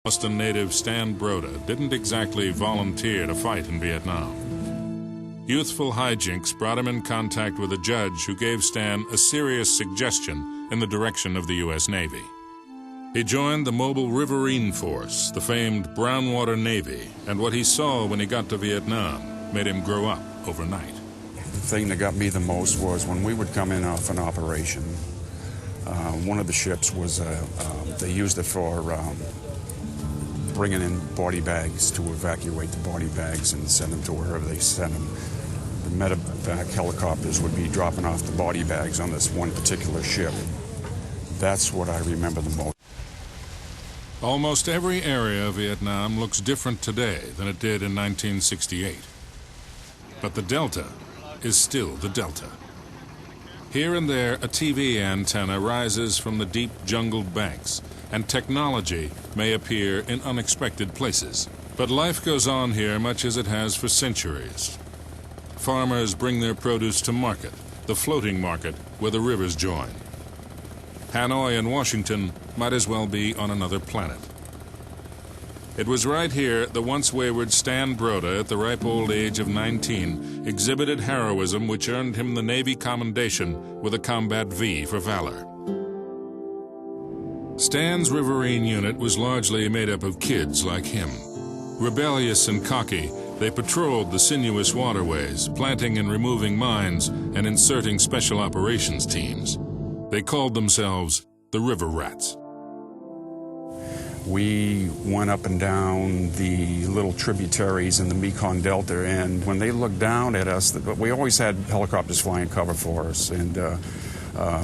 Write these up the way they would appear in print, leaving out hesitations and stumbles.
Boston native Stan Broda didn't exactly volunteer to fight in Vietnam. Youthful hijinks brought him in contact with a judge who gave Stan a serious suggestion in the direction of the U.S. Navy. He joined the Mobile Riverine Force, the famed Brownwater Navy, and what he saw when he got to Vietnam made him grow up overnight. The thing that got me the most was when we would come in off an operation, one of the ships was, they used it for bringing in body bags to evacuate the body bags and send them to wherever they sent them. The medevac helicopters would be dropping off the body bags on this one particular ship. That's what I remember the most. Almost every area of Vietnam looks different today than it did in 1968. But the Delta is still the Delta. Here and there, a TV antenna rises from the deep jungled banks, and technology may appear in unexpected places. But life goes on here much as it has for centuries. Farmers bring their produce to market, the floating market where the rivers join. Hanoi and Washington might as well be on another planet. It was right here the once wayward Stan Broda, at the ripe old age of 19, exhibited heroism which earned him the Navy Commendation with a Combat V for valor. Stan's Riverine unit was largely made up of kids like him. Rebellious and cocky, they patrolled the sinuous waterways, planting and removing mines and inserting special operations teams. They called themselves the River Rats. We went up and down the little tributaries in the Mekong Delta, and when they looked down at us, we always had helicopters flying cover for us, and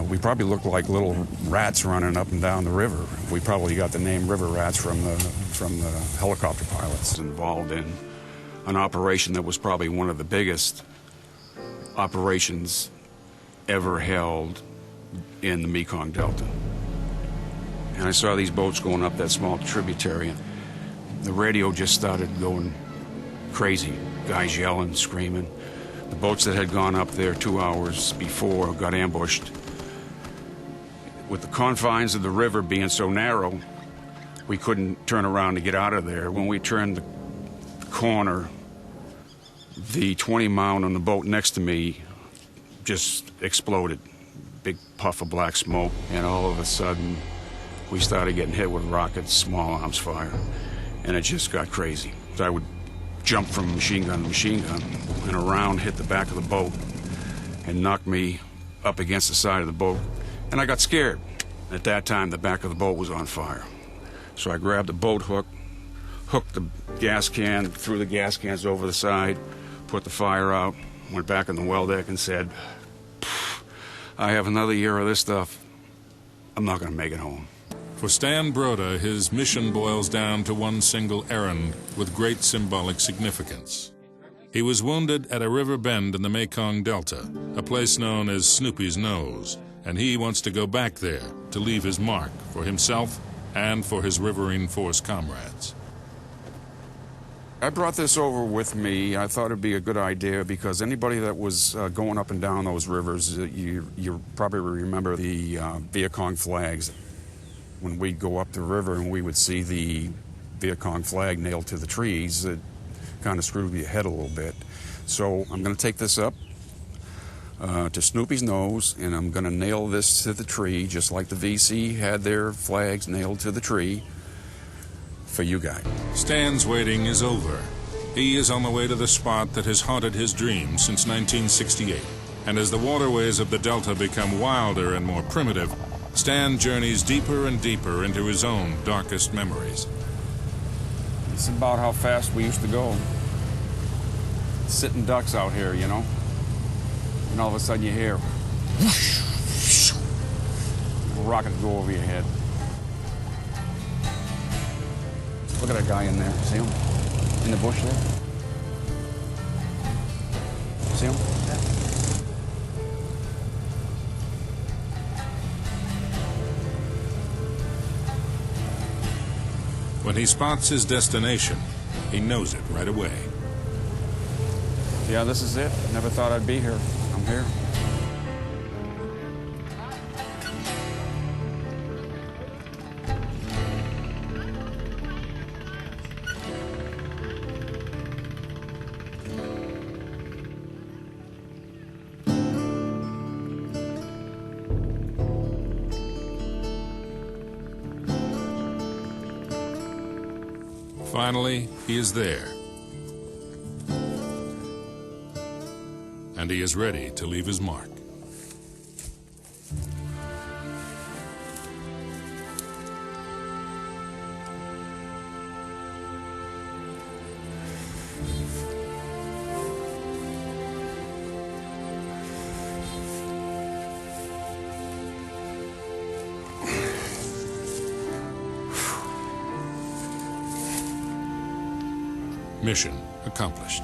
we probably looked like little rats running up and down the river. We probably got the name River Rats from the helicopter pilots involved in an operation that was probably one of the biggest operations ever held in the Mekong Delta. And I saw these boats going up that small tributary, and the radio just started going crazy. Guys yelling, screaming. The boats that had gone up there 2 hours before got ambushed. With the confines of the river being so narrow, we couldn't turn around to get out of there. When we turned the corner, the 20 mount on the boat next to me just exploded. Big puff of black smoke, and all of a sudden we started getting hit with rockets, small arms fire, and it just got crazy. So I would jump from machine gun to machine gun, and a round hit the back of the boat and knocked me up against the side of the boat, and I got scared. At that time, the back of the boat was on fire. So I grabbed the boat hook, hooked the gas can, threw the gas cans over the side, put the fire out, went back on the well deck and said, I have another year of this stuff. I'm not going to make it home. For Stan Broda, his mission boils down to one single errand with great symbolic significance. He was wounded at a river bend in the Mekong Delta, a place known as Snoopy's Nose, and he wants to go back there to leave his mark for himself and for his Riverine Force comrades. I brought this over with me. I thought it'd be a good idea because anybody that was going up and down those rivers, you probably remember the Viet Cong flags. When we'd go up the river and we would see the Viet Cong flag nailed to the trees, it kind of screwed your head a little bit. So I'm going to take this up to Snoopy's Nose, and I'm going to nail this to the tree, just like the VC had their flags nailed to the tree, for you guys. Stan's waiting is over. He is on the way to the spot that has haunted his dreams since 1968. And as the waterways of the Delta become wilder and more primitive, Stan journeys deeper and deeper into his own darkest memories. It's about how fast we used to go. Sitting ducks out here, you know? And all of a sudden you hear whoosh, whoosh, a rocket go over your head. Look at that guy in there. See him? In the bush there? See him? Yeah. When he spots his destination, he knows it right away. Yeah, this is it. Never thought I'd be here. I'm here. Finally, he is there. And he is ready to leave his mark. Mission accomplished.